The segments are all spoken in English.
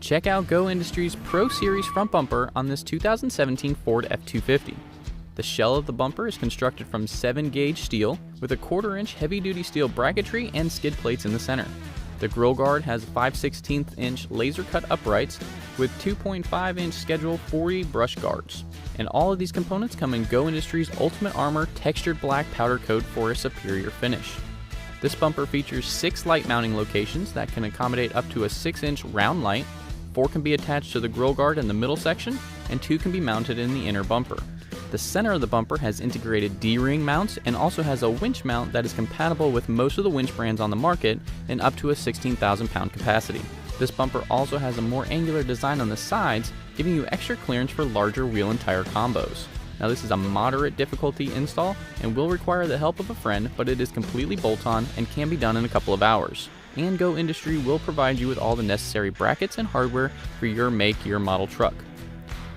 Check out Go Industries Pro Series front bumper on this 2017 Ford F-250. The shell of the bumper is constructed from 7-gauge steel with a 1/4-inch heavy-duty steel bracketry and skid plates in the center. The grille guard has 5/16-inch laser-cut uprights with 2.5-inch Schedule 40 brush guards. And all of these components come in Go Industries Ultimate Armor textured black powder coat for a superior finish. This bumper features 6 light mounting locations that can accommodate up to a 6-inch round light. 4 can be attached to the grille guard in the middle section, and 2 can be mounted in the inner bumper. The center of the bumper has integrated D-ring mounts and also has a winch mount that is compatible with most of the winch brands on the market and up to a 16,000-pound capacity. This bumper also has a more angular design on the sides, giving you extra clearance for larger wheel and tire combos. Now this is a moderate difficulty install and will require the help of a friend, but it is completely bolt-on and can be done in a couple of hours. And Go Industry will provide you with all the necessary brackets and hardware for your make, year, model truck.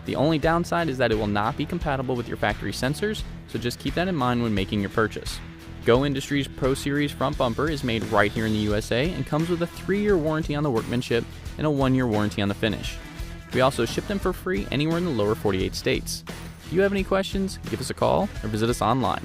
The only downside is that it will not be compatible with your factory sensors, so just keep that in mind when making your purchase. Go Industries Pro Series front bumper is made right here in the USA and comes with a 3-year warranty on the workmanship and a 1-year warranty on the finish. We also ship them for free anywhere in the lower 48 states. If you have any questions, give us a call or visit us online.